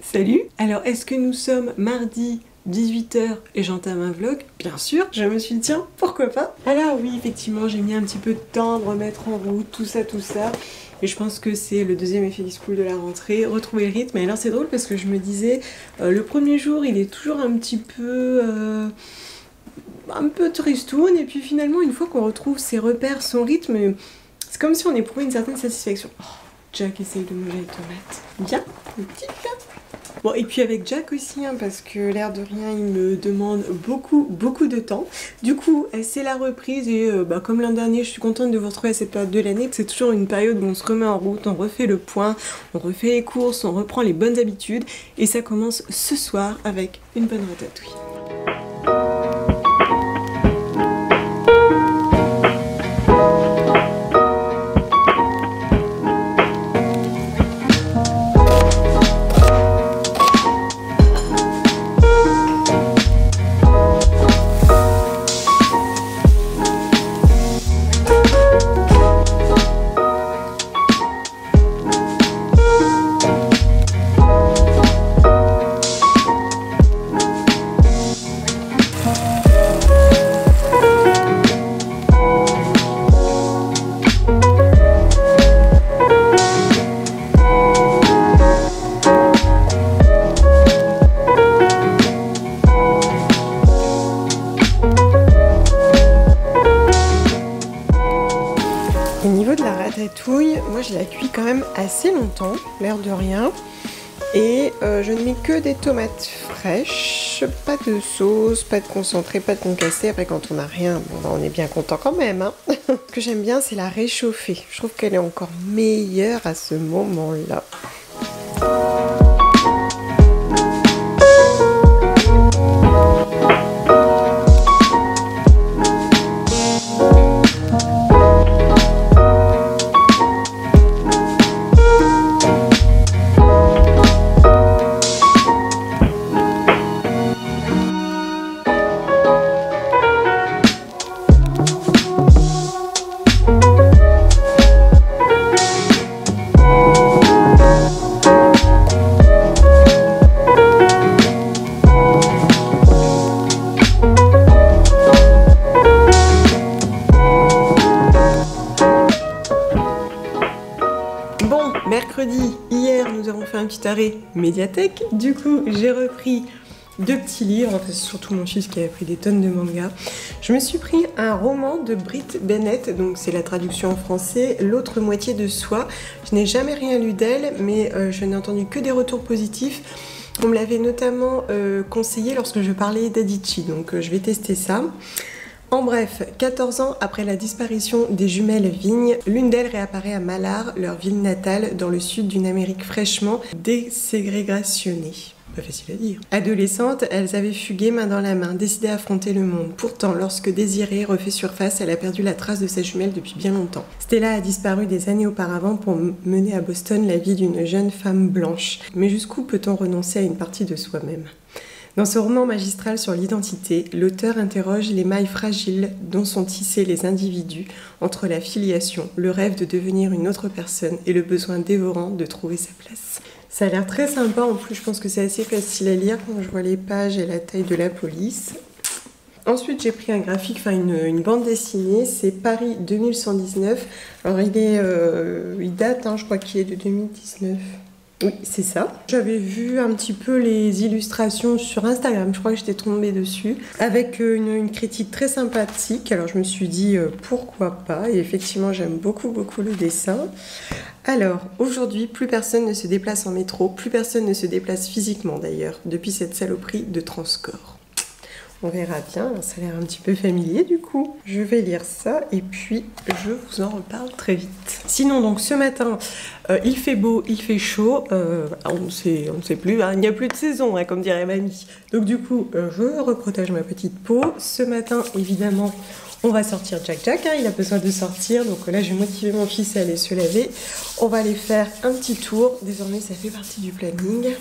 Salut! Alors est-ce que nous sommes mardi 18h et j'entame un vlog? Bien sûr, je me suis dit tiens, pourquoi pas? Alors oui, effectivement, j'ai mis un petit peu de temps à me remettre en route, tout ça. Et je pense que c'est le deuxième effet X-Cool de la rentrée, retrouver le rythme. Et alors c'est drôle parce que je me disais, le premier jour il est toujours un peu tristoun, et puis finalement une fois qu'on retrouve ses repères, son rythme, c'est comme si on éprouvait une certaine satisfaction. Oh, Jack essaye de manger les tomates. Bien, une petite bien. Bon, et puis avec Jack aussi, hein, parce que l'air de rien, il me demande beaucoup de temps. Du coup, c'est la reprise et comme l'an dernier, je suis contente de vous retrouver à cette période de l'année. C'est toujours une période où on se remet en route, on refait le point, on refait les courses, on reprend les bonnes habitudes. Et ça commence ce soir avec une bonne ratatouille. Moi je la cuis quand même assez longtemps, l'air de rien, et je ne mets que des tomates fraîches, pas de sauce, pas de concentré, pas de concassé. Après quand on n'a rien, bon, on est bien content quand même, hein. Ce que j'aime bien c'est la réchauffer, je trouve qu'elle est encore meilleure à ce moment-là. Mercredi, hier, nous avons fait un petit arrêt médiathèque. Du coup, j'ai repris 2 petits livres. Enfin, c'est surtout mon fils qui a pris des tonnes de mangas. Je me suis pris un roman de Brit Bennett, donc c'est la traduction en français, L'autre moitié de soi. Je n'ai jamais rien lu d'elle, mais je n'ai entendu que des retours positifs. On me l'avait notamment conseillé lorsque je parlais d'Adichie, donc je vais tester ça. En bref, 14 ans après la disparition des jumelles Vignes, l'une d'elles réapparaît à Malard, leur ville natale, dans le sud d'une Amérique fraîchement déségrégationnée. Pas facile à dire. Adolescentes, elles avaient fugué main dans la main, décidées à affronter le monde. Pourtant, lorsque Désirée refait surface, elle a perdu la trace de sa jumelle depuis bien longtemps. Stella a disparu des années auparavant pour mener à Boston la vie d'une jeune femme blanche. Mais jusqu'où peut-on renoncer à une partie de soi-même ? Dans ce roman magistral sur l'identité, l'auteur interroge les mailles fragiles dont sont tissés les individus entre la filiation, le rêve de devenir une autre personne et le besoin dévorant de trouver sa place. Ça a l'air très sympa, en plus je pense que c'est assez facile à lire quand je vois les pages et la taille de la police. Ensuite j'ai pris un graphique, enfin une bande dessinée, c'est Paris 2119. Alors il date, hein, je crois qu'il est de 2019. Oui, c'est ça. J'avais vu un petit peu les illustrations sur Instagram, je crois que j'étais tombée dessus, avec une critique très sympathique. Alors je me suis dit pourquoi pas, et effectivement j'aime beaucoup le dessin. Alors aujourd'hui, plus personne ne se déplace en métro, plus personne ne se déplace physiquement d'ailleurs, depuis cette saloperie de Transcorps. On verra bien, ça a l'air un petit peu familier du coup. Je vais lire ça et puis je vous en reparle très vite. Sinon donc ce matin, il fait beau, il fait chaud, on ne sait plus, hein, il n'y a plus de saison hein, comme dirait mamie. Donc du coup, je reprotège ma petite peau. Ce matin évidemment, on va sortir Jack, hein, il a besoin de sortir. Donc là je vais motiver mon fils à aller se laver. On va aller faire un petit tour, désormais ça fait partie du planning.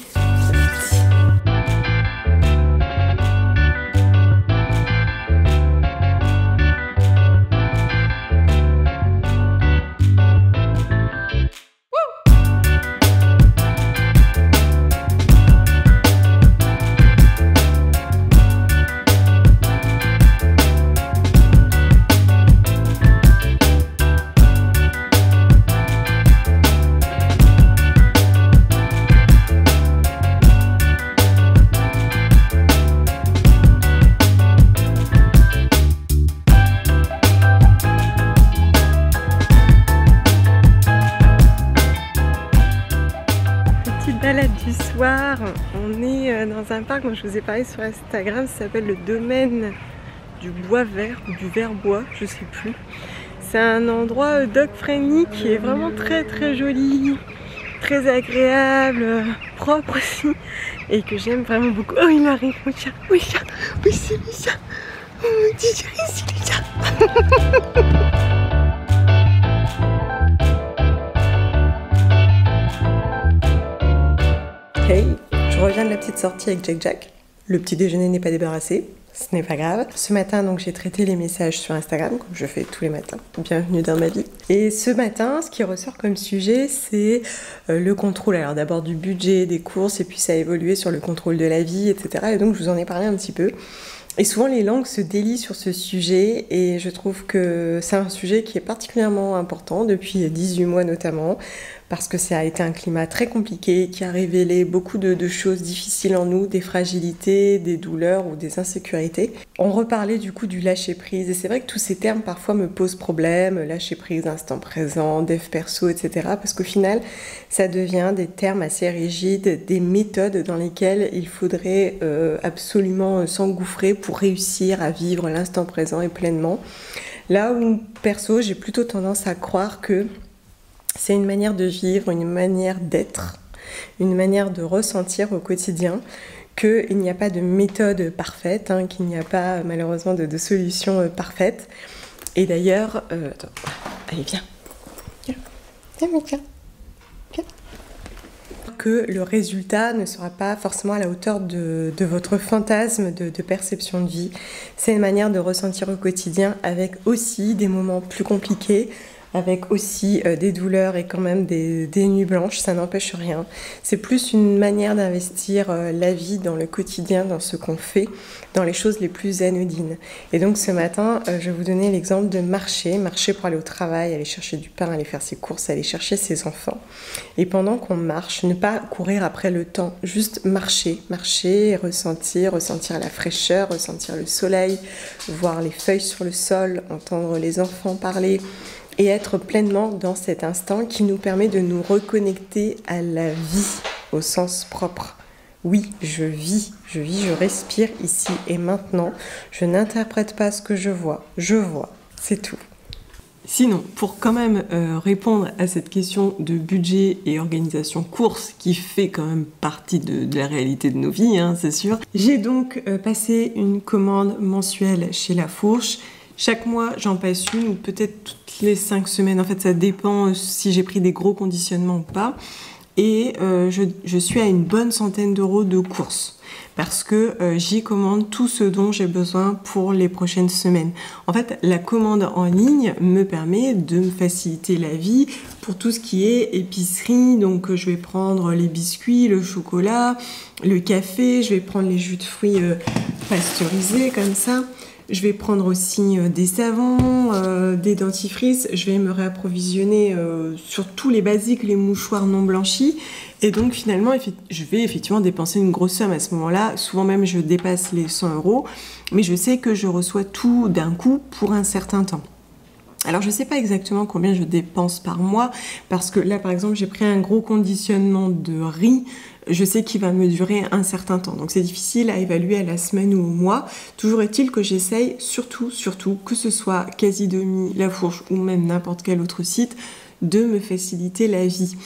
soir, on est dans un parc dont je vous ai parlé sur Instagram, ça s'appelle le domaine du bois vert ou du vert bois, je sais plus. C'est un endroit dog friendly qui est vraiment très très joli, très agréable, propre aussi et que j'aime vraiment beaucoup. Oh, il arrive, mon chat, oui, chat, oui, c'est le chat, oh mon petit chéri, c'est le chat. Hey, je reviens de la petite sortie avec Jack. Le petit déjeuner n'est pas débarrassé, ce n'est pas grave. Ce matin, donc, j'ai traité les messages sur Instagram, comme je fais tous les matins. Bienvenue dans ma vie. Et ce matin, ce qui ressort comme sujet, c'est le contrôle. Alors d'abord du budget, des courses, et puis ça a évolué sur le contrôle de la vie, etc. Et donc je vous en ai parlé un petit peu. Et souvent les langues se délient sur ce sujet et je trouve que c'est un sujet qui est particulièrement important depuis 18 mois notamment parce que ça a été un climat très compliqué qui a révélé beaucoup de choses difficiles en nous, des fragilités, des douleurs ou des insécurités. On reparlait du coup du lâcher prise et c'est vrai que tous ces termes parfois me posent problème, lâcher prise, instant présent, dev perso, etc. parce qu'au final ça devient des termes assez rigides, des méthodes dans lesquelles il faudrait absolument s'engouffrer pour réussir à vivre l'instant présent et pleinement. Là où perso j'ai plutôt tendance à croire que c'est une manière de vivre, une manière d'être, une manière de ressentir au quotidien, qu'il n'y a pas de méthode parfaite, qu'il n'y a pas malheureusement de solution parfaite. Et d'ailleurs, attends, allez viens, viens. Que le résultat ne sera pas forcément à la hauteur de votre fantasme de perception de vie. C'est une manière de ressentir au quotidien avec aussi des moments plus compliqués, avec aussi des douleurs et quand même des nuits blanches, ça n'empêche rien. C'est plus une manière d'investir la vie dans le quotidien, dans ce qu'on fait, dans les choses les plus anodines. Et donc ce matin, je vais vous donner l'exemple de marcher pour aller au travail, aller chercher du pain, aller faire ses courses, aller chercher ses enfants. Et pendant qu'on marche, ne pas courir après le temps, juste marcher et ressentir la fraîcheur, ressentir le soleil, voir les feuilles sur le sol, entendre les enfants parler, et être pleinement dans cet instant qui nous permet de nous reconnecter à la vie au sens propre. Oui, je vis, je respire ici et maintenant. Je n'interprète pas ce que je vois, c'est tout. Sinon, pour quand même répondre à cette question de budget et organisation course qui fait quand même partie de la réalité de nos vies, c'est sûr, j'ai donc passé une commande mensuelle chez La Fourche. Chaque mois, j'en passe une ou peut-être toutes les 5 semaines. En fait, ça dépend si j'ai pris des gros conditionnements ou pas. Et je suis à une bonne centaine d'euros de courses parce que j'y commande tout ce dont j'ai besoin pour les prochaines semaines. En fait, la commande en ligne me permet de me faciliter la vie pour tout ce qui est épicerie. Donc, je vais prendre les biscuits, le chocolat, le café. Je vais prendre les jus de fruits pasteurisés comme ça. Je vais prendre aussi des savons, des dentifrices. Je vais me réapprovisionner sur tous les basiques, les mouchoirs non blanchis. Et donc finalement, je vais effectivement dépenser une grosse somme à ce moment-là. Souvent même, je dépasse les 100 euros. Mais je sais que je reçois tout d'un coup pour un certain temps. Alors je ne sais pas exactement combien je dépense par mois. Parce que là, par exemple, j'ai pris un gros conditionnement de riz. Je sais qu'il va me durer un certain temps. Donc c'est difficile à évaluer à la semaine ou au mois. Toujours est-il que j'essaye surtout, que ce soit Quasi-Demi, La Fourche ou même n'importe quel autre site, de me faciliter la vie.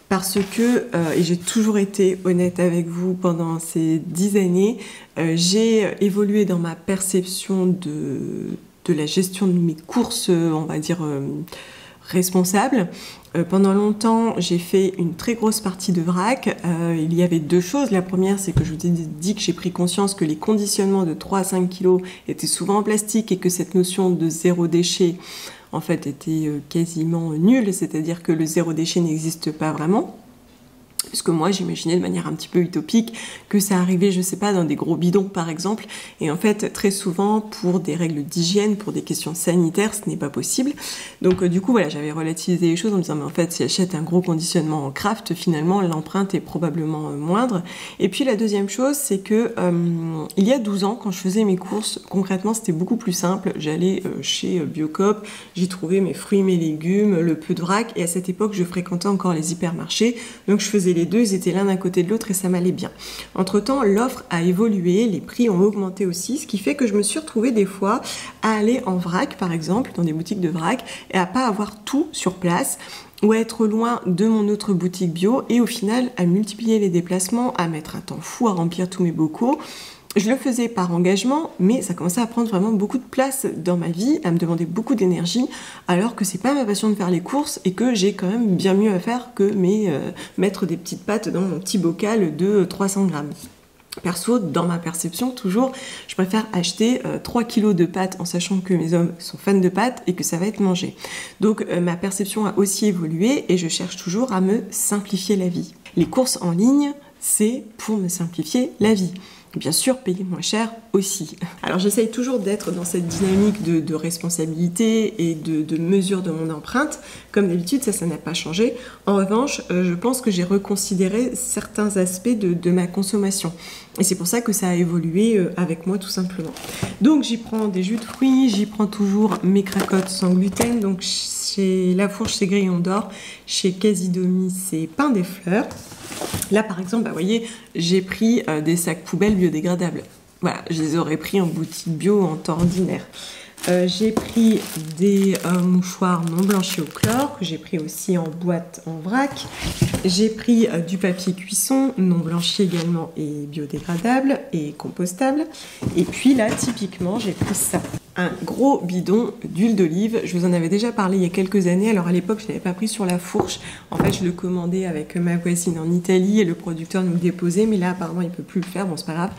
Parce que, et j'ai toujours été honnête avec vous pendant ces 10 années, j'ai évolué dans ma perception de la gestion de mes courses, on va dire, responsables. Pendant longtemps, j'ai fait une très grosse partie de vrac. Il y avait 2 choses. La première, c'est que je vous ai dit que j'ai pris conscience que les conditionnements de 3 à 5 kilos étaient souvent en plastique et que cette notion de zéro déchet, en fait, était quasiment nulle. C'est-à-dire que le zéro déchet n'existe pas vraiment. Parce que moi, j'imaginais de manière un petit peu utopique que ça arrivait, je sais pas, dans des gros bidons, par exemple. Et en fait, très souvent, pour des règles d'hygiène, pour des questions sanitaires, ce n'est pas possible. Donc, du coup, voilà, j'avais relativisé les choses en me disant, mais en fait, si j'achète un gros conditionnement en craft, finalement, l'empreinte est probablement moindre. Et puis, la deuxième chose, c'est que il y a 12 ans, quand je faisais mes courses, concrètement, c'était beaucoup plus simple. J'allais chez Biocoop, j'y trouvais mes fruits, mes légumes, le peu de vrac. Et à cette époque, je fréquentais encore les hypermarchés. Donc, je faisais faisais les deux, ils étaient l'un à côté de l'autre et ça m'allait bien. Entre-temps, l'offre a évolué, les prix ont augmenté aussi, ce qui fait que je me suis retrouvée des fois à aller en vrac, par exemple, dans des boutiques de vrac, et à pas avoir tout sur place, ou à être loin de mon autre boutique bio, et au final, à multiplier les déplacements, à mettre un temps fou à remplir tous mes bocaux. Je le faisais par engagement, mais ça commençait à prendre vraiment beaucoup de place dans ma vie, à me demander beaucoup d'énergie, alors que c'est pas ma passion de faire les courses et que j'ai quand même bien mieux à faire que mettre des petites pâtes dans mon petit bocal de 300 grammes. Perso, dans ma perception, toujours, je préfère acheter 3 kilos de pâtes en sachant que mes hommes sont fans de pâtes et que ça va être mangé. Donc ma perception a aussi évolué et je cherche toujours à me simplifier la vie. Les courses en ligne, c'est pour me simplifier la vie. Bien sûr, payer moins cher aussi. Alors j'essaye toujours d'être dans cette dynamique de responsabilité et de mesure de mon empreinte. Comme d'habitude, ça n'a pas changé. En revanche, je pense que j'ai reconsidéré certains aspects de ma consommation. Et c'est pour ça que ça a évolué avec moi tout simplement. Donc j'y prends des jus de fruits, j'y prends toujours mes cracottes sans gluten. Donc chez La Fourche, c'est Grillon d'Or. Chez Casidomi, c'est Pain des Fleurs. Là, par exemple, vous voyez, j'ai pris des sacs poubelles biodégradables. Voilà, je les aurais pris en boutique bio en temps ordinaire. J'ai pris des mouchoirs non blanchis au chlore, que j'ai pris aussi en boîte en vrac. J'ai pris du papier cuisson, non blanchi également et biodégradable et compostable. Et puis là, typiquement, j'ai pris ça. Un gros bidon d'huile d'olive. Je vous en avais déjà parlé il y a quelques années. Alors à l'époque, je ne l'avais pas pris sur La Fourche. En fait, je le commandais avec ma voisine en Italie et le producteur nous le déposait. Mais là, apparemment, il ne peut plus le faire. Bon, c'est pas grave.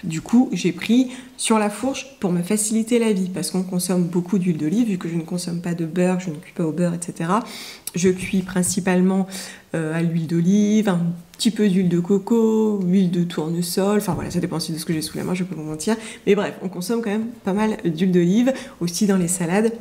Du coup, j'ai pris sur La Fourche pour me faciliter la vie parce qu'on consomme beaucoup d'huile d'olive. Vu que je ne consomme pas de beurre, je ne cuis pas au beurre, etc. Je cuis principalement à l'huile d'olive, un petit peu d'huile de coco, huile de tournesol, enfin voilà, ça dépend aussi de ce que j'ai sous la main, je ne vais pas vous mentir. Mais bref, on consomme quand même pas mal d'huile d'olive, aussi dans les salades.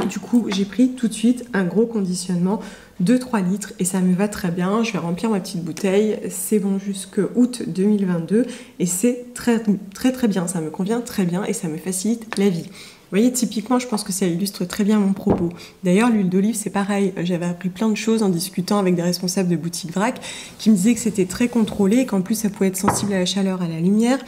Du coup, j'ai pris tout de suite un gros conditionnement de 3 litres et ça me va très bien. Je vais remplir ma petite bouteille, c'est bon jusqu'à août 2022 et c'est très très très bien, ça me convient très bien et ça me facilite la vie. Vous voyez, typiquement, je pense que ça illustre très bien mon propos. D'ailleurs, l'huile d'olive, c'est pareil. J'avais appris plein de choses en discutant avec des responsables de boutiques vrac qui me disaient que c'était très contrôlé et qu'en plus, ça pouvait être sensible à la chaleur, à la lumière.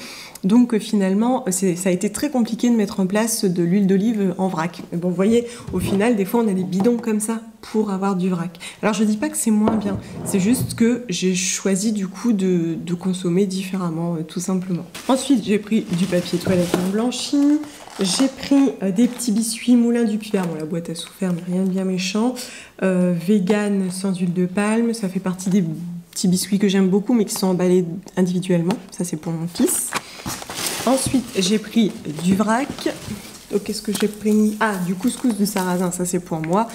Donc finalement, ça a été très compliqué de mettre en place de l'huile d'olive en vrac. Mais bon, vous voyez, au final, des fois, on a des bidons comme ça pour avoir du vrac. Alors, je dis pas que c'est moins bien. C'est juste que j'ai choisi du coup de consommer différemment, tout simplement. Ensuite, j'ai pris du papier toilette non blanchi. J'ai pris des petits biscuits Moulin du Puy. Bon, la boîte a souffert, mais rien de bien méchant. Vegan sans huile de palme. Ça fait partie des petits biscuits que j'aime beaucoup, mais qui sont emballés individuellement. Ça, c'est pour mon fils. Ensuite, j'ai pris du vrac. Donc, qu'est-ce que j'ai pris? Ah, du couscous de sarrasin. Ça, c'est pour moi,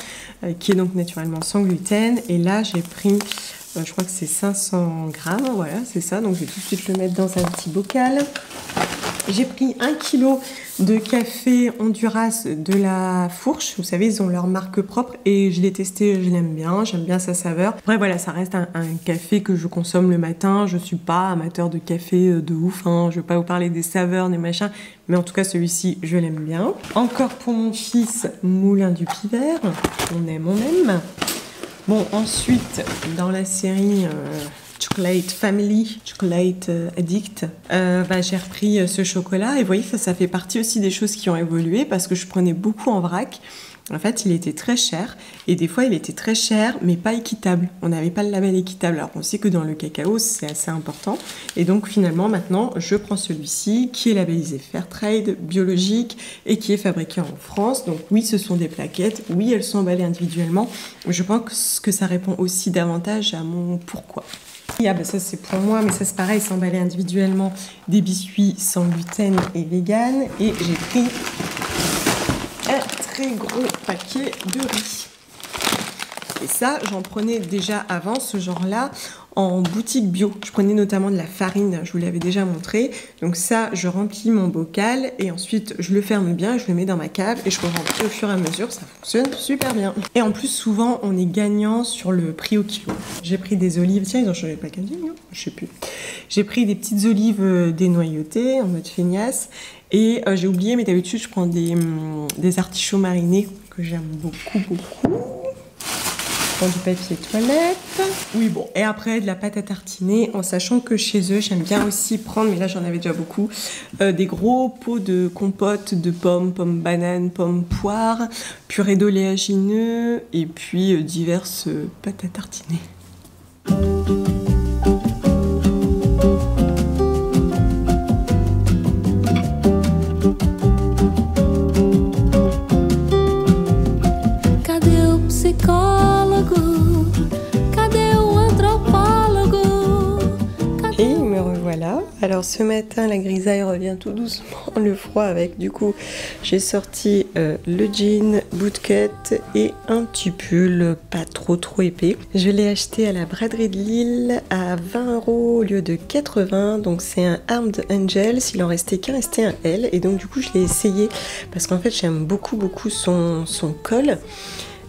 qui est donc naturellement sans gluten. Et là, j'ai pris... je crois que c'est 500 grammes. Voilà, c'est ça. Donc, je vais tout de suite le mettre dans un petit bocal. J'ai pris 1 kg de café Honduras de La Fourche. Vous savez, ils ont leur marque propre et je l'ai testé, je l'aime bien, j'aime bien sa saveur. Après, voilà, ça reste un café que je consomme le matin. Je suis pas amateur de café de ouf, hein. Je vais pas vous parler des saveurs, des machins, mais en tout cas, celui-ci, je l'aime bien. Encore pour mon fils, Moulin du Puy Vert. On aime, on aime. Bon, ensuite, dans la série... Chocolate Family, Chocolate Addict, j'ai repris ce chocolat et vous voyez, ça fait partie aussi des choses qui ont évolué parce que je prenais beaucoup en vrac. En fait, il était très cher et des fois, il était très cher mais pas équitable. On n'avait pas le label équitable. Alors, on sait que dans le cacao, c'est assez important. Et donc, finalement, maintenant, je prends celui-ci qui est labellisé Fairtrade, biologique et qui est fabriqué en France. Donc, oui, ce sont des plaquettes. Oui, elles sont emballées individuellement. Je pense que ça répond aussi davantage à mon pourquoi. Ah ça c'est pour moi, mais ça c'est pareil, c'est emballé individuellement, des biscuits sans gluten et vegan. Et j'ai pris un très gros paquet de riz. Et ça, j'en prenais déjà avant, ce genre-là, en boutique bio. Je prenais notamment de la farine, je vous l'avais déjà montré. Donc ça, je remplis mon bocal et ensuite je le ferme bien, je le mets dans ma cave et je remplis au fur et à mesure, ça fonctionne super bien. Et en plus, souvent, on est gagnant sur le prix au kilo. J'ai pris des olives, tiens, ils ont changé de packaging, hein, je sais plus. J'ai pris des petites olives dénoyautées en mode feignasse et j'ai oublié, mais d'habitude, je prends des artichauts marinés que j'aime beaucoup, beaucoup. Pour du papier toilette. Oui bon, et après de la pâte à tartiner, en sachant que chez eux, j'aime bien aussi prendre, mais là j'en avais déjà beaucoup, des gros pots de compote de pommes, pommes bananes, pommes poires, purée d'oléagineux et puis diverses pâtes à tartiner. Alors ce matin la grisaille revient tout doucement, le froid avec, du coup j'ai sorti le jean, bootcut et un petit pull pas trop épais. Je l'ai acheté à la braderie de Lille à 20 € au lieu de 80, donc c'est un Armed Angel, s'il en restait qu'un, restait un L, et donc du coup je l'ai essayé parce qu'en fait j'aime beaucoup son col.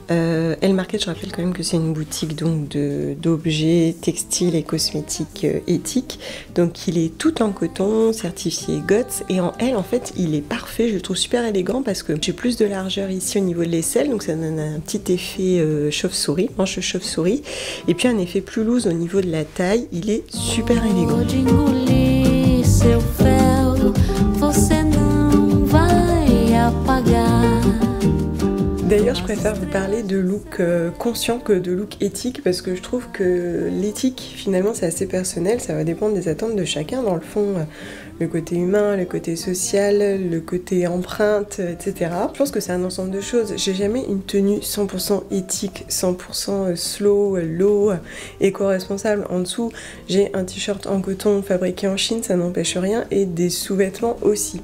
Elle Market, je rappelle quand même que c'est une boutique donc d'objets textiles et cosmétiques éthiques. Donc il est tout en coton, certifié GOTS, et en L en fait il est parfait, je le trouve super élégant parce que j'ai plus de largeur ici au niveau de l'aisselle, donc ça donne un petit effet chauve-souris, manche chauve-souris, et puis un effet plus loose au niveau de la taille, il est super élégant. D'ailleurs, je préfère vous parler de look conscient que de look éthique parce que je trouve que l'éthique, finalement, c'est assez personnel. Ça va dépendre des attentes de chacun. Dans le fond, le côté humain, le côté social, le côté empreinte, etc. Je pense que c'est un ensemble de choses. J'ai jamais une tenue 100% éthique, 100% slow, low, éco-responsable. En dessous, j'ai un t-shirt en coton fabriqué en Chine, ça n'empêche rien, et des sous-vêtements aussi.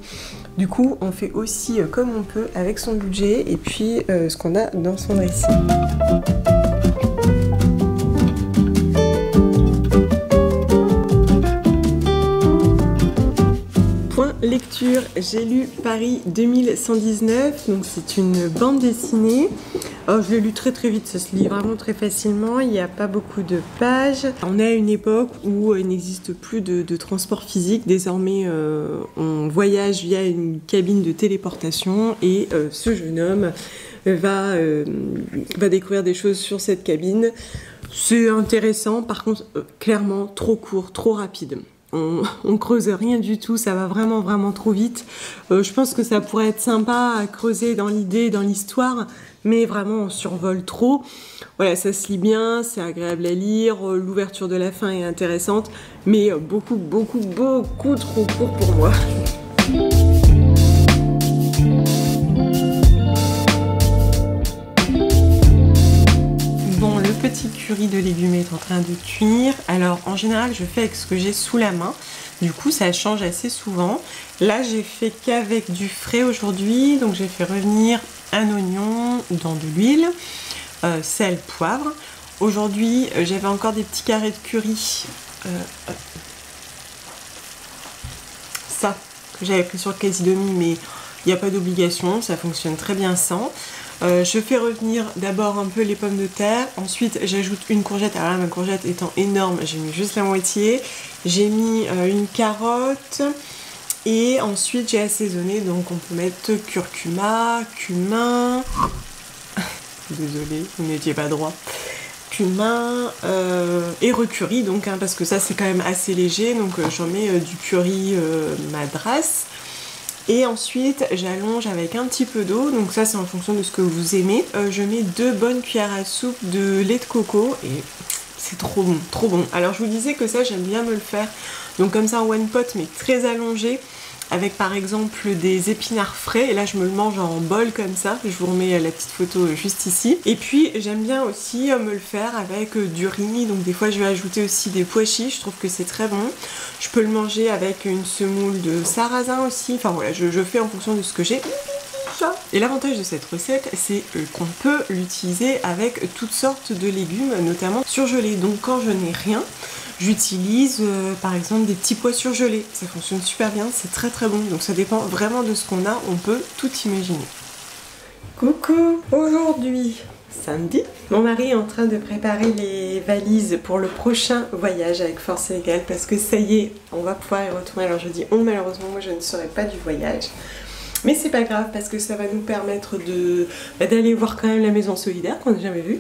Du coup, on fait aussi comme on peut avec son budget et puis ce qu'on a dans son dressing. Point lecture, j'ai lu Paris 2119, donc c'est une bande dessinée. Oh, je l'ai lu très vite, ça se lit vraiment très facilement, il n'y a pas beaucoup de pages. On est à une époque où il n'existe plus de transport physique, désormais on voyage via une cabine de téléportation et ce jeune homme va découvrir des choses sur cette cabine. C'est intéressant, par contre clairement trop court, trop rapide. On creuse rien du tout, ça va vraiment trop vite. Je pense que ça pourrait être sympa à creuser dans l'idée, dans l'histoire, mais vraiment on survole trop. Voilà, ça se lit bien, c'est agréable à lire, l'ouverture de la fin est intéressante, mais beaucoup trop court pour moi. Bon, le petit curry de légumes est en train de cuire. Alors en général je fais avec ce que j'ai sous la main, du coup ça change assez souvent. Là j'ai fait qu'avec du frais aujourd'hui, donc j'ai fait revenir un oignon dans de l'huile, sel, poivre. Aujourd'hui j'avais encore des petits carrés de curry, ça que j'avais pris sur le quasi-demi, mais il n'y a pas d'obligation, ça fonctionne très bien sans. Je fais revenir d'abord un peu les pommes de terre, ensuite j'ajoute une courgette. Alors là ma courgette étant énorme, j'ai mis juste la moitié. J'ai mis une carotte et ensuite j'ai assaisonné, donc on peut mettre curcuma, cumin, désolée vous n'étiez pas droit, cumin et recurry donc hein, parce que ça c'est quand même assez léger, donc j'en mets du curry madras. Et ensuite j'allonge avec un petit peu d'eau, donc ça c'est en fonction de ce que vous aimez. Je mets 2 bonnes cuillères à soupe de lait de coco et c'est trop bon, trop bon. Alors je vous disais que ça j'aime bien me le faire, donc comme ça en one pot mais très allongé, avec par exemple des épinards frais, et là je me le mange en bol comme ça, je vous remets la petite photo juste ici. Et puis j'aime bien aussi me le faire avec du riz, donc des fois je vais ajouter aussi des pois chiches, je trouve que c'est très bon. Je peux le manger avec une semoule de sarrasin aussi, enfin voilà, je fais en fonction de ce que j'ai. Et l'avantage de cette recette, c'est qu'on peut l'utiliser avec toutes sortes de légumes, notamment surgelés. Donc quand je n'ai rien, j'utilise par exemple des petits pois surgelés. Ça fonctionne super bien, c'est très bon. Donc ça dépend vraiment de ce qu'on a, on peut tout imaginer. Coucou! Aujourd'hui, samedi, mon mari est en train de préparer les valises pour le prochain voyage avec Force Égale parce que ça y est, on va pouvoir y retourner. Alors je dis on, malheureusement moi je ne serai pas du voyage. Mais c'est pas grave parce que ça va nous permettre d'aller voir quand même la maison solidaire qu'on n'a jamais vue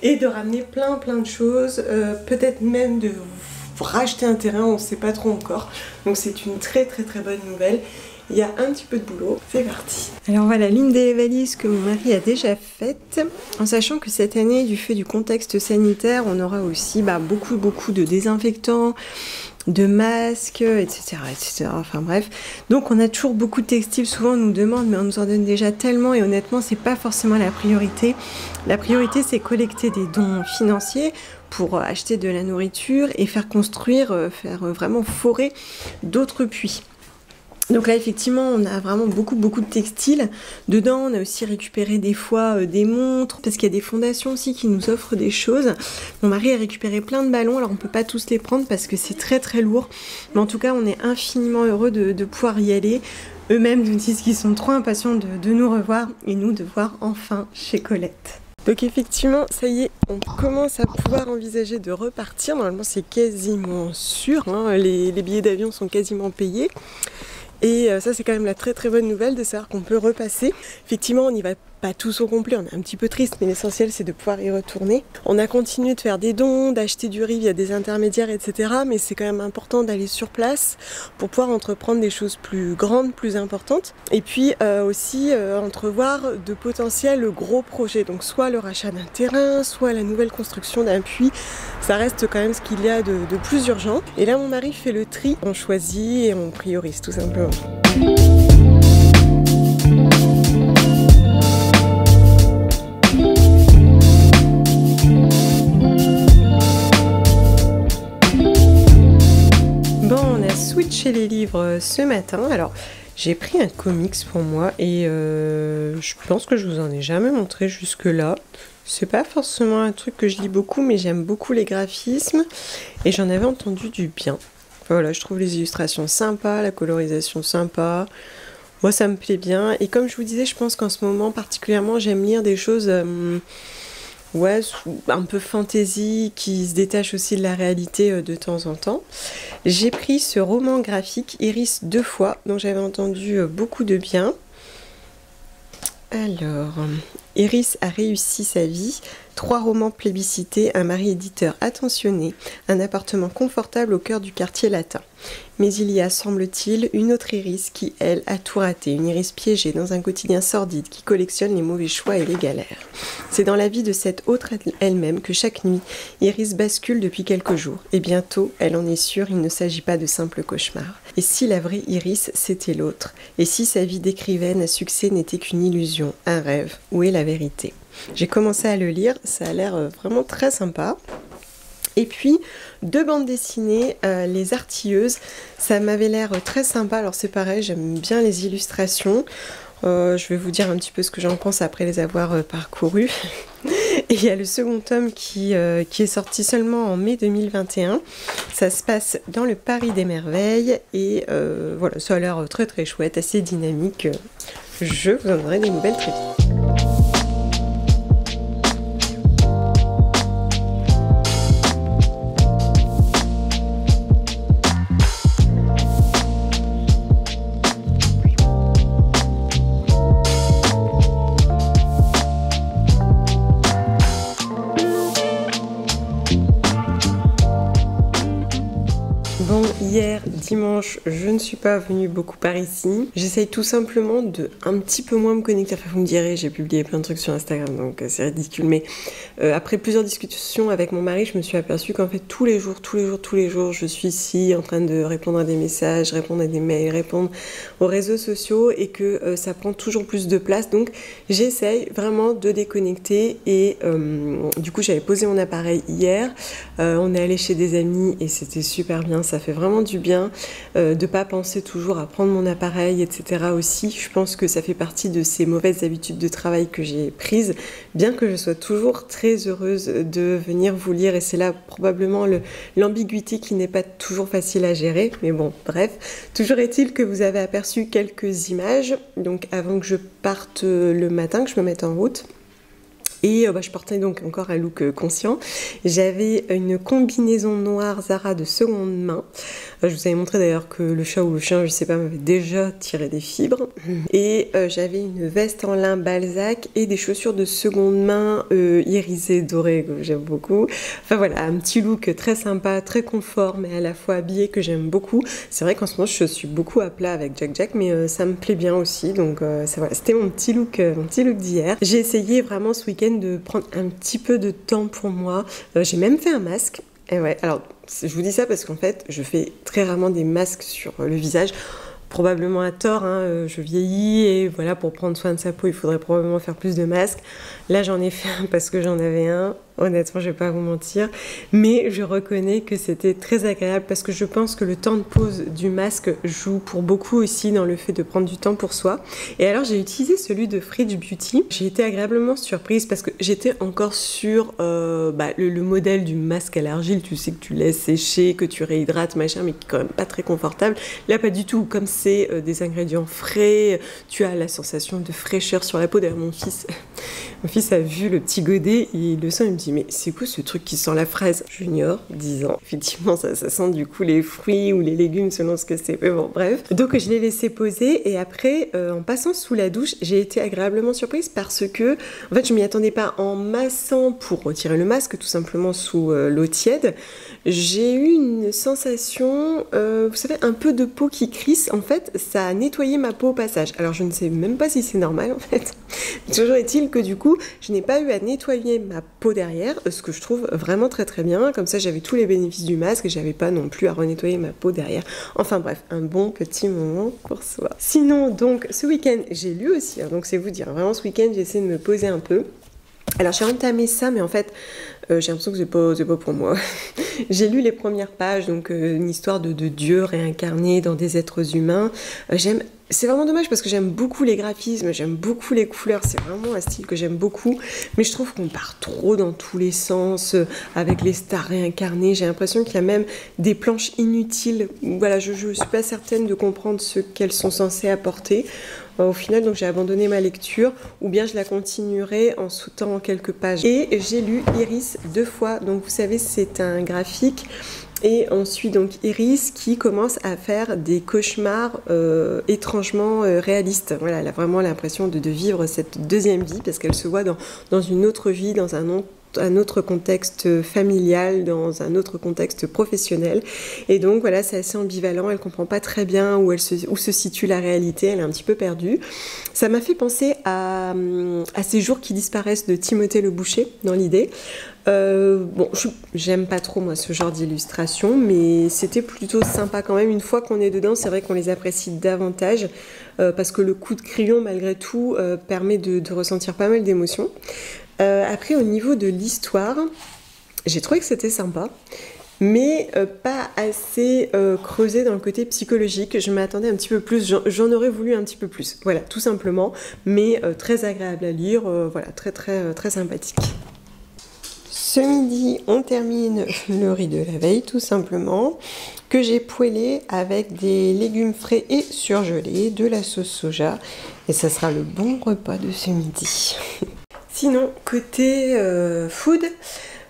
et de ramener plein de choses, peut-être même de racheter un terrain, on ne sait pas trop encore. Donc c'est une très bonne nouvelle. Il y a un petit peu de boulot, c'est parti. Alors voilà l'une des valises que mon mari a déjà faites, en sachant que cette année, du fait du contexte sanitaire, on aura aussi beaucoup de désinfectants, de masques, etc. Enfin bref. Donc on a toujours beaucoup de textiles, souvent on nous demande, mais on nous en donne déjà tellement et honnêtement c'est pas forcément la priorité. La priorité c'est collecter des dons financiers pour acheter de la nourriture et faire construire, faire vraiment forer d'autres puits. Donc là effectivement on a vraiment beaucoup de textiles. Dedans on a aussi récupéré des fois des montres, parce qu'il y a des fondations aussi qui nous offrent des choses. Mon mari a récupéré plein de ballons, alors on peut pas tous les prendre parce que c'est très lourd. Mais en tout cas on est infiniment heureux de pouvoir y aller. Eux-mêmes nous disent qu'ils sont trop impatients de nous revoir et nous de voir enfin chez Colette. Donc effectivement, ça y est, on commence à pouvoir envisager de repartir. Normalement c'est quasiment sûr, hein, les billets d'avion sont quasiment payés. Et ça c'est quand même la très bonne nouvelle de savoir qu'on peut repasser. Effectivement on n'y va pas tous au complet, on est un petit peu triste, mais l'essentiel c'est de pouvoir y retourner. On a continué de faire des dons, d'acheter du riz via des intermédiaires, etc. Mais c'est quand même important d'aller sur place pour pouvoir entreprendre des choses plus grandes, plus importantes. Et puis aussi entrevoir de potentiels gros projets. Donc soit le rachat d'un terrain, soit la nouvelle construction d'un puits. Ça reste quand même ce qu'il y a de plus urgent. Et là mon mari fait le tri, on choisit et on priorise tout simplement. Switcher les livres ce matin. Alors j'ai pris un comics pour moi et je pense que je vous en ai jamais montré jusque là. C'est pas forcément un truc que je lis beaucoup, mais j'aime beaucoup les graphismes et j'en avais entendu du bien. Voilà, je trouve les illustrations sympas, la colorisation sympa. Moi ça me plaît bien et comme je vous disais, je pense qu'en ce moment particulièrement j'aime lire des choses ouais, un peu fantasy, qui se détache aussi de la réalité de temps en temps. J'ai pris ce roman graphique Iris 2 fois, dont j'avais entendu beaucoup de bien. Alors, Iris a réussi sa vie, 3 romans plébiscités, un mari éditeur attentionné, un appartement confortable au cœur du quartier latin. Mais il y a, semble-t-il, une autre Iris qui, elle, a tout raté, une Iris piégée dans un quotidien sordide qui collectionne les mauvais choix et les galères. C'est dans la vie de cette autre elle-même que chaque nuit, Iris bascule depuis quelques jours. Et bientôt, elle en est sûre, il ne s'agit pas de simples cauchemars. Et si la vraie Iris, c'était l'autre? Et si sa vie d'écrivaine à succès n'était qu'une illusion, un rêve? Où est la vérité? J'ai commencé à le lire, ça a l'air vraiment très sympa. Et puis, 2 bandes dessinées, Les Artilleuses, ça m'avait l'air très sympa. Alors c'est pareil, j'aime bien les illustrations. Je vais vous dire un petit peu ce que j'en pense après les avoir parcourues. Et il y a le second tome qui est sorti seulement en mai 2021. Ça se passe dans le Paris des Merveilles. Et voilà, ça a l'air très chouette, assez dynamique. Je vous en donnerai des nouvelles très vite. Bon, hier, dimanche, je ne suis pas venue beaucoup par ici. J'essaye tout simplement de un petit peu moins me connecter. Enfin, vous me direz, j'ai publié plein de trucs sur Instagram, donc c'est ridicule. Mais après plusieurs discussions avec mon mari, je me suis aperçue qu'en fait, tous les jours, je suis ici en train de répondre à des messages, répondre à des mails, répondre aux réseaux sociaux et que ça prend toujours plus de place. Donc, j'essaye vraiment de déconnecter et du coup, j'avais posé mon appareil hier. On est allé chez des amis et c'était super bien. Ça fait vraiment du bien de pas penser toujours à prendre mon appareil, etc. aussi. Je pense que ça fait partie de ces mauvaises habitudes de travail que j'ai prises, bien que je sois toujours très heureuse de venir vous lire et c'est là probablement l'ambiguïté qui n'est pas toujours facile à gérer, mais bon, bref. Toujours est-il que vous avez aperçu quelques images, donc avant que je parte le matin, que je me mette en route. Et je portais donc encore un look conscient. J'avais une combinaison noire Zara de seconde main. Je vous avais montré d'ailleurs que le chat ou le chien, je sais pas, m'avait déjà tiré des fibres. Et j'avais une veste en lin Balzac et des chaussures de seconde main irisées dorées que j'aime beaucoup. Enfin voilà, un petit look très sympa, très confort, mais à la fois habillé que j'aime beaucoup. C'est vrai qu'en ce moment je suis beaucoup à plat avec Jack Jack, mais ça me plaît bien aussi. Donc voilà, c'était mon petit look d'hier. J'ai essayé vraiment ce week-end de prendre un petit peu de temps pour moi. J'ai même fait un masque. Et ouais, alors je vous dis ça parce qu'en fait, je fais très rarement des masques sur le visage. Probablement à tort, hein, je vieillis et voilà, pour prendre soin de sa peau, il faudrait probablement faire plus de masques. Là, j'en ai fait un parce que j'en avais un. Honnêtement, je vais pas vous mentir, mais je reconnais que c'était très agréable parce que je pense que le temps de pause du masque joue pour beaucoup aussi dans le fait de prendre du temps pour soi. Et alors, j'ai utilisé celui de Fridge Beauty. J'ai été agréablement surprise parce que j'étais encore sur le modèle du masque à l'argile. Tu sais que tu laisses sécher, que tu réhydrates, machin, mais qui est quand même pas très confortable. Là, pas du tout. Comme c'est des ingrédients frais, tu as la sensation de fraîcheur sur la peau. D'ailleurs, mon fils a vu le petit godet, il le sent, il me dit mais c'est quoi ce truc qui sent la fraise? Junior, 10 ans. Effectivement, ça sent du coup les fruits ou les légumes selon ce que c'est. Mais bon, bref. Donc je l'ai laissé poser et après, en passant sous la douche, j'ai été agréablement surprise parce que, en fait, je m'y attendais pas. En massant pour retirer le masque, tout simplement sous l'eau tiède, j'ai eu une sensation, vous savez, un peu de peau qui crisse. En fait, ça a nettoyé ma peau au passage. Alors je ne sais même pas si c'est normal en fait. Toujours est-il que du coup, je n'ai pas eu à nettoyer ma peau derrière, ce que je trouve vraiment très très bien. Comme ça, j'avais tous les bénéfices du masque et j'avais pas non plus à renettoyer ma peau derrière. Enfin bref, un bon petit moment pour soi. Sinon, donc, ce week-end, j'ai lu aussi, hein, donc c'est vous dire, vraiment ce week-end, j'ai essayé de me poser un peu. Alors j'ai entamé ça, mais en fait, j'ai l'impression que c'est pas pour moi. J'ai lu les premières pages, donc une histoire de Dieu réincarné dans des êtres humains. C'est vraiment dommage parce que j'aime beaucoup les graphismes, j'aime beaucoup les couleurs, c'est vraiment un style que j'aime beaucoup, mais je trouve qu'on part trop dans tous les sens avec les stars réincarnées. J'ai l'impression qu'il y a même des planches inutiles. Voilà, je suis pas certaine de comprendre ce qu'elles sont censées apporter. Au final, donc j'ai abandonné ma lecture, ou bien je la continuerai en sautant quelques pages. Et j'ai lu Iris 2 fois, donc vous savez, c'est un graphique. Et ensuite, donc Iris qui commence à faire des cauchemars étrangement réalistes. Voilà, elle a vraiment l'impression de vivre cette deuxième vie parce qu'elle se voit dans une autre vie, dans un autre contexte familial, dans un autre contexte professionnel. Et donc voilà, c'est assez ambivalent, elle comprend pas très bien où se situe la réalité, elle est un petit peu perdue. Ça m'a fait penser à Ces jours qui disparaissent de Timothée Le Boucher, dans l'idée. J'aime pas trop moi ce genre d'illustration, mais c'était plutôt sympa quand même. Une fois qu'on est dedans, c'est vrai qu'on les apprécie davantage parce que le coup de crayon malgré tout permet de ressentir pas mal d'émotions. Après, au niveau de l'histoire, j'ai trouvé que c'était sympa, mais pas assez creusé dans le côté psychologique. Je m'attendais un petit peu plus, j'en aurais voulu un petit peu plus. Voilà, tout simplement, mais très agréable à lire, voilà, très très très sympathique. Ce midi, on termine le riz de la veille, tout simplement, que j'ai poêlé avec des légumes frais et surgelés, de la sauce soja, et ça sera le bon repas de ce midi. Sinon, côté food,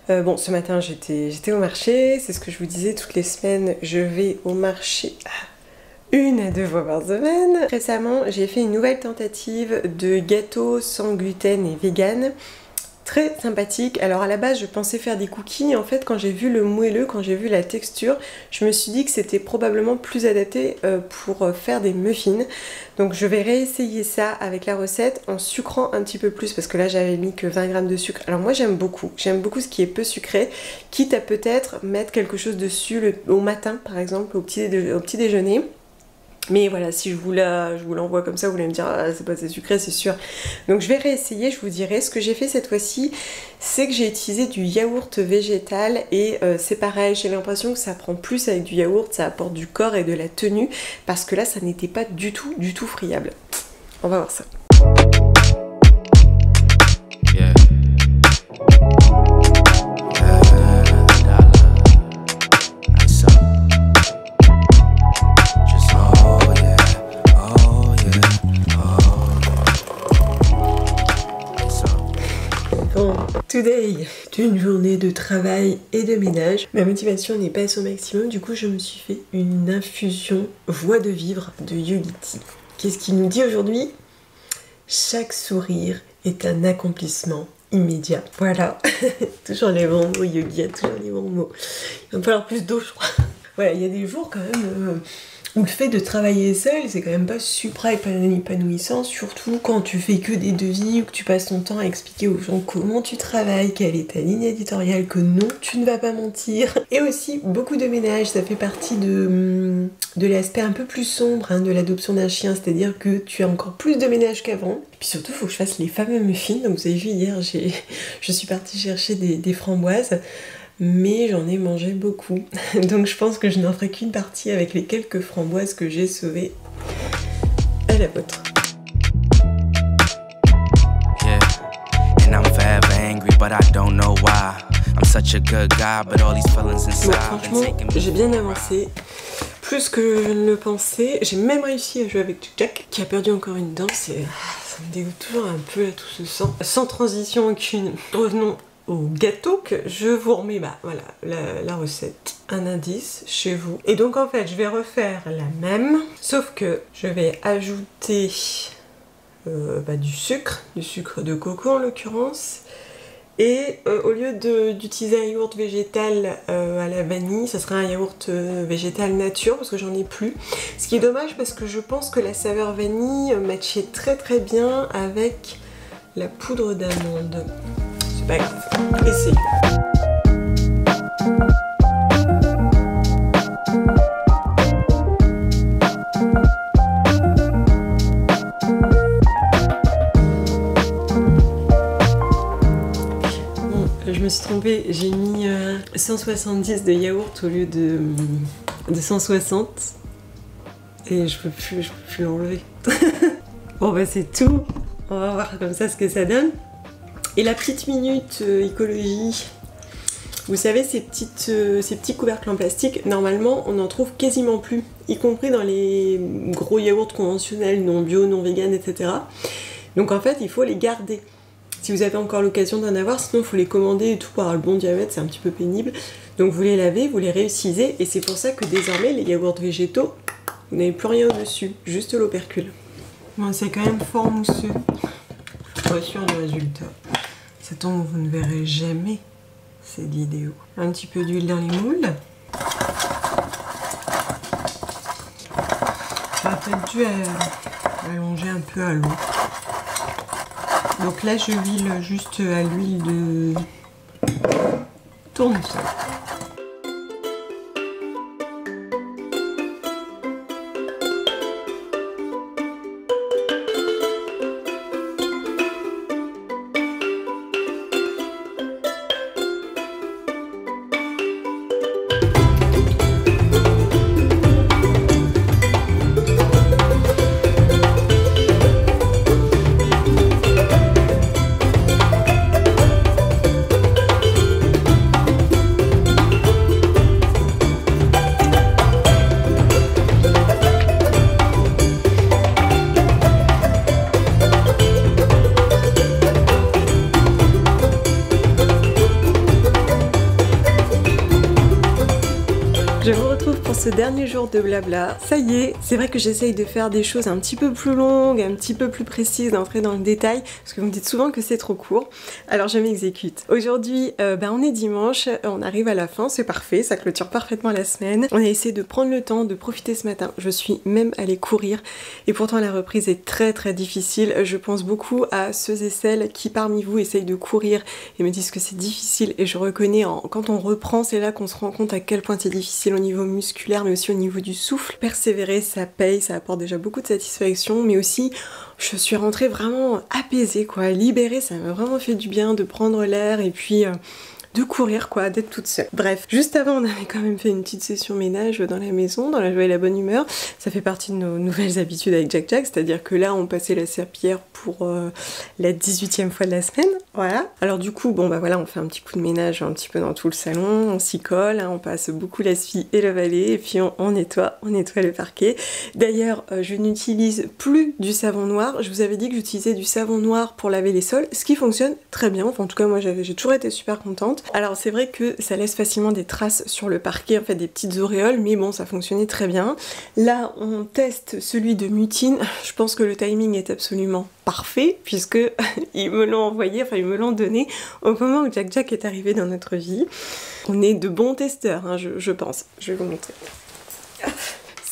ce matin j'étais au marché, c'est ce que je vous disais, toutes les semaines je vais au marché 1 à 2 fois par semaine. Récemment, j'ai fait une nouvelle tentative de gâteau sans gluten et vegan. Très sympathique. Alors à la base je pensais faire des cookies, en fait quand j'ai vu le moelleux, quand j'ai vu la texture, je me suis dit que c'était probablement plus adapté pour faire des muffins. Donc je vais réessayer ça avec la recette en sucrant un petit peu plus parce que là j'avais mis que 20 g de sucre. Alors moi j'aime beaucoup ce qui est peu sucré, quitte à peut-être mettre quelque chose dessus au matin par exemple, au petit déjeuner. Mais voilà, si je vous l'envoie comme ça, vous allez me dire ah, c'est pas assez sucré, c'est sûr. Donc je vais réessayer, je vous dirai. Ce que j'ai fait cette fois-ci, c'est que j'ai utilisé du yaourt végétal et c'est pareil, j'ai l'impression que ça prend plus avec du yaourt, ça apporte du corps et de la tenue parce que là ça n'était pas du tout friable. On va voir ça. Yeah. Tout Today, une journée de travail et de ménage. Ma motivation n'est pas à son maximum, du coup je me suis fait une infusion voie de vivre de Yogi Tea. Qu'est-ce qu'il nous dit aujourd'hui? Chaque sourire est un accomplissement immédiat. Voilà, toujours les bons mots, Yogi a toujours les bons mots. Il va me falloir plus d'eau, je crois. Voilà, il y a des jours quand même où le fait de travailler seul, c'est quand même pas super épanouissant, surtout quand tu fais que des devis ou que tu passes ton temps à expliquer aux gens comment tu travailles, quelle est ta ligne éditoriale, que non, tu ne vas pas mentir. Et aussi beaucoup de ménage, ça fait partie de l'aspect un peu plus sombre de l'adoption d'un chien, c'est-à-dire que tu as encore plus de ménage qu'avant. Et puis surtout, il faut que je fasse les fameux muffins. Donc vous avez vu, hier, je suis partie chercher des framboises. Mais j'en ai mangé beaucoup, donc je pense que je n'en ferai qu'une partie avec les quelques framboises que j'ai sauvées à la vôtre. Bon, franchement, j'ai bien avancé, plus que je ne le pensais. J'ai même réussi à jouer avec Jack, qui a perdu encore une dent. Ça me dégoûte toujours un peu là, tout ce sang. Sans transition aucune, revenons au gâteau que je vous remets, voilà, la recette, un indice chez vous. Et donc en fait je vais refaire la même, sauf que je vais ajouter du sucre de coco en l'occurrence, et au lieu d'utiliser un yaourt végétal à la vanille, ça sera un yaourt végétal nature parce que j'en ai plus. Ce qui est dommage parce que je pense que la saveur vanille matchait très très bien avec la poudre d'amande. Pas grave, essayez. Bon, je me suis trompée, j'ai mis 170 de yaourt au lieu de 160 et je peux plus l'enlever. Bon bah c'est tout, on va voir comme ça ce que ça donne. Et la petite minute écologie, vous savez ces petits couvercles en plastique, normalement on en trouve quasiment plus, y compris dans les gros yaourts conventionnels, non bio, non vegan, etc. Donc en fait il faut les garder, si vous avez encore l'occasion d'en avoir, sinon il faut les commander et tout pour avoir le bon diamètre, c'est un petit peu pénible. Donc vous les lavez, vous les réutilisez, et c'est pour ça que désormais les yaourts végétaux, vous n'avez plus rien au-dessus, juste l'opercule. Bon, c'est quand même fort mousseux, je suis pas sûre du résultat. Ça tombe, vous ne verrez jamais cette vidéo. Un petit peu d'huile dans les moules. J'aurais peut-être dû allonger un peu à l'eau. Donc là, je huile juste à l'huile de tournesol. Je vous retrouve pour ce dernier jour de blabla. Ça y est, c'est vrai que j'essaye de faire des choses un petit peu plus longues, un petit peu plus précises, d'entrer dans le détail, parce que vous me dites souvent que c'est trop court. Alors je m'exécute. Aujourd'hui, on est dimanche, on arrive à la fin, c'est parfait, ça clôture parfaitement la semaine. On a essayé de prendre le temps, de profiter ce matin. Je suis même allée courir, et pourtant la reprise est très très difficile. Je pense beaucoup à ceux et celles qui parmi vous essayent de courir et me disent que c'est difficile, et je reconnais, quand on reprend, c'est là qu'on se rend compte à quel point c'est difficile au niveau musculaire mais aussi au niveau du souffle. Persévérer, ça paye, ça apporte déjà beaucoup de satisfaction, mais aussi je suis rentrée vraiment apaisée quoi, libérée, ça m'a vraiment fait du bien de prendre l'air et puis de courir quoi, d'être toute seule. Bref, juste avant on avait quand même fait une petite session ménage dans la maison, dans la joie et la bonne humeur. Ça fait partie de nos nouvelles habitudes avec Jack Jack, c'est-à-dire que là on passait la serpillière pour la 18e fois de la semaine, voilà. Alors du coup, bon bah voilà, on fait un petit coup de ménage un petit peu dans tout le salon, on s'y colle, hein, on passe beaucoup l'essuie et le balai, et puis on nettoie le parquet. D'ailleurs, je n'utilise plus du savon noir, je vous avais dit que j'utilisais du savon noir pour laver les sols, ce qui fonctionne très bien, enfin en tout cas moi j'ai toujours été super contente. Alors c'est vrai que ça laisse facilement des traces sur le parquet, en fait des petites auréoles, mais bon ça fonctionnait très bien. Là on teste celui de Mutine, je pense que le timing est absolument parfait puisque ils me l'ont envoyé, enfin ils me l'ont donné au moment où Jack Jack est arrivé dans notre vie. On est de bons testeurs, hein, je pense. Je vais vous montrer.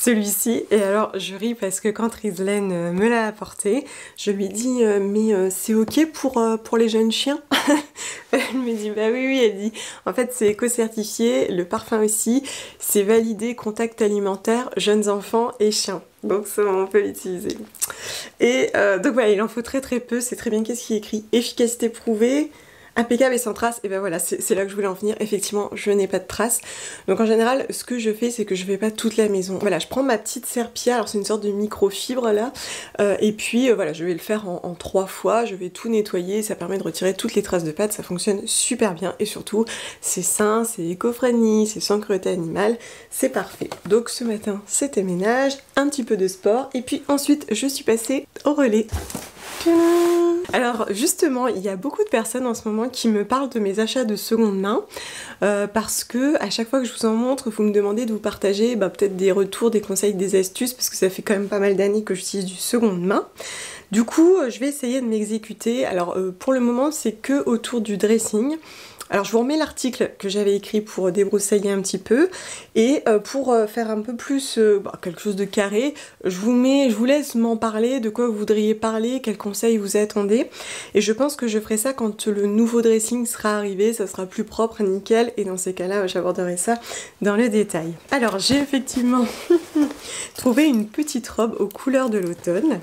Celui-ci, et alors je ris parce que quand Rislaine me l'a apporté, je lui dis mais c'est ok pour les jeunes chiens? Elle me dit bah oui, elle dit en fait c'est éco-certifié, le parfum aussi, c'est validé contact alimentaire, jeunes enfants et chiens. Donc ça on peut l'utiliser. Et donc voilà, il en faut très peu, c'est très bien qu'est-ce qui est écrit, efficacité prouvée, impeccable et sans traces, et ben voilà, c'est là que je voulais en venir. Effectivement, je n'ai pas de traces. Donc en général, ce que je fais, c'est que je vais pas toute la maison. Voilà, je prends ma petite serpillière, alors c'est une sorte de microfibre là, et puis voilà, je vais le faire en 3 fois, je vais tout nettoyer, ça permet de retirer toutes les traces de pâte, ça fonctionne super bien, et surtout, c'est sain, c'est éco-friendly, c'est sans cruauté animale, c'est parfait. Donc ce matin, c'était ménage, un petit peu de sport, et puis ensuite, je suis passée au relais. Alors justement, il y a beaucoup de personnes en ce moment qui me parlent de mes achats de seconde main parce que à chaque fois que je vous en montre, vous me demandez de vous partager peut-être des retours, des conseils, des astuces parce que ça fait quand même pas mal d'années que j'utilise du seconde main. Du coup, je vais essayer de m'exécuter. Alors pour le moment, c'est que autour du dressing. Alors je vous remets l'article que j'avais écrit pour débroussailler un petit peu et pour faire un peu plus quelque chose de carré, je vous laisse m'en parler, de quoi vous voudriez parler, quels conseils vous attendez, et je pense que je ferai ça quand le nouveau dressing sera arrivé, ça sera plus propre, nickel, et dans ces cas-là j'aborderai ça dans le détail. Alors j'ai effectivement trouvé une petite robe aux couleurs de l'automne.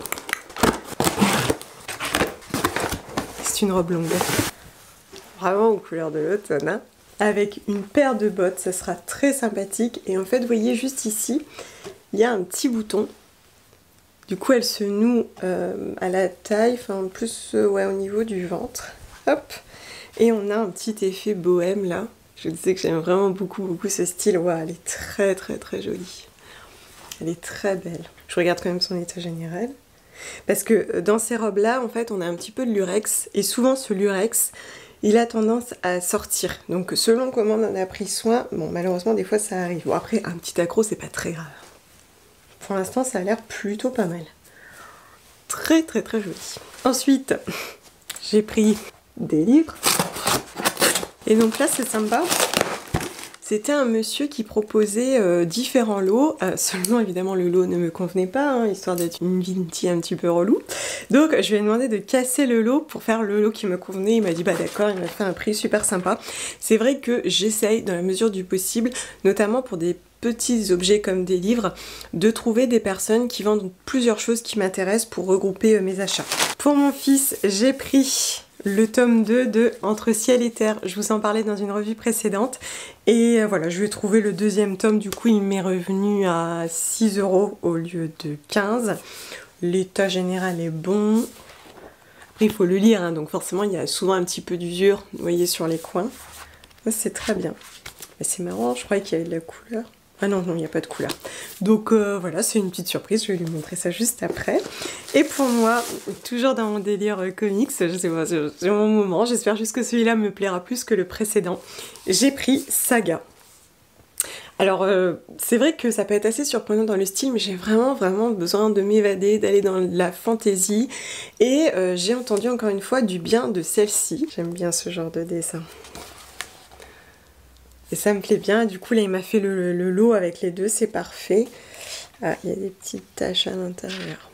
C'est une robe longue. Vraiment aux couleurs de l'automne, hein. Avec une paire de bottes, ça sera très sympathique. Et en fait, vous voyez juste ici, il y a un petit bouton. Du coup, elle se noue à la taille, enfin plus ouais, au niveau du ventre. Hop. Et on a un petit effet bohème là. Je disais que j'aime vraiment beaucoup ce style. Wow, elle est très jolie. Elle est très belle. Je regarde quand même son état général. Parce que dans ces robes là, en fait, on a un petit peu de lurex. Et souvent, ce lurex, il a tendance à sortir. Donc selon comment on en a pris soin, bon malheureusement des fois ça arrive. Bon après un petit accro c'est pas très grave. Pour l'instant ça a l'air plutôt pas mal. Très joli. Ensuite j'ai pris des livres. Et donc là c'est sympa. C'était un monsieur qui proposait différents lots, seulement évidemment le lot ne me convenait pas, hein, histoire d'être une Vinti un petit peu relou. Donc je lui ai demandé de casser le lot pour faire le lot qui me convenait, il m'a dit bah d'accord, il m'a fait un prix super sympa. C'est vrai que j'essaye dans la mesure du possible, notamment pour des petits objets comme des livres, de trouver des personnes qui vendent plusieurs choses qui m'intéressent pour regrouper mes achats. Pour mon fils, j'ai pris le tome 2 de Entre ciel et terre, je vous en parlais dans une revue précédente, et voilà, je vais trouver le deuxième tome, du coup il m'est revenu à 6 € au lieu de 15. L'état général est bon, après il faut le lire, hein, donc forcément il y a souvent un petit peu d'usure, vous voyez, sur les coins. Ça c'est très bien. C'est marrant, je croyais qu'il y avait de la couleur. Ah non, il n'y a pas de couleur. Donc voilà, c'est une petite surprise, je vais lui montrer ça juste après. Et pour moi, toujours dans mon délire comics, je sais pas, c'est mon moment, j'espère juste que celui-là me plaira plus que le précédent. J'ai pris Saga. Alors c'est vrai que ça peut être assez surprenant dans le style, mais j'ai vraiment besoin de m'évader, d'aller dans la fantaisie. Et j'ai entendu encore une fois du bien de celle-ci. J'aime bien ce genre de dessin. Et ça me plaît bien, du coup là il m'a fait le lot avec les deux, c'est parfait. Ah, il y a des petites taches à l'intérieur.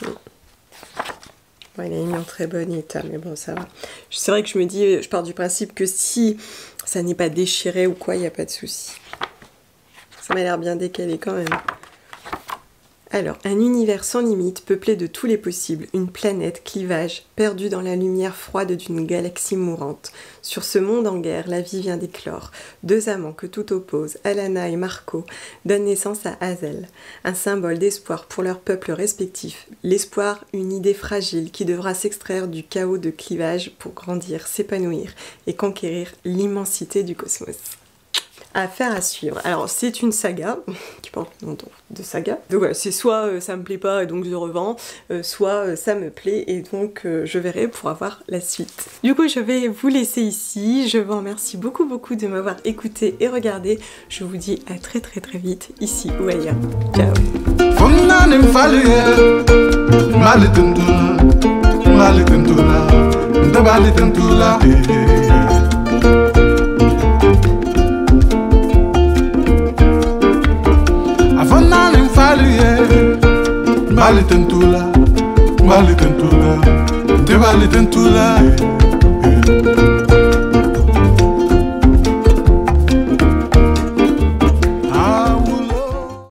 Bon, il est mis en très bon état, mais bon ça va. C'est vrai que je me dis, je pars du principe que si ça n'est pas déchiré ou quoi, il n'y a pas de souci. Ça m'a l'air bien décalé quand même. Alors, un univers sans limite, peuplé de tous les possibles, une planète, clivage, perdue dans la lumière froide d'une galaxie mourante. Sur ce monde en guerre, la vie vient d'éclore. Deux amants que tout oppose, Alana et Marco, donnent naissance à Hazel, un symbole d'espoir pour leurs peuples respectifs. L'espoir, une idée fragile qui devra s'extraire du chaos de clivage pour grandir, s'épanouir et conquérir l'immensité du cosmos. Affaire à suivre. Alors c'est une saga qui porte le nom de saga. Donc voilà, c'est soit ça me plaît pas et donc je revends, soit ça me plaît et donc je verrai pour avoir la suite. Du coup je vais vous laisser ici. Je vous remercie beaucoup de m'avoir écouté et regardé. Je vous dis à très vite ici ou ailleurs. Ciao. Balitentula, te balitentula.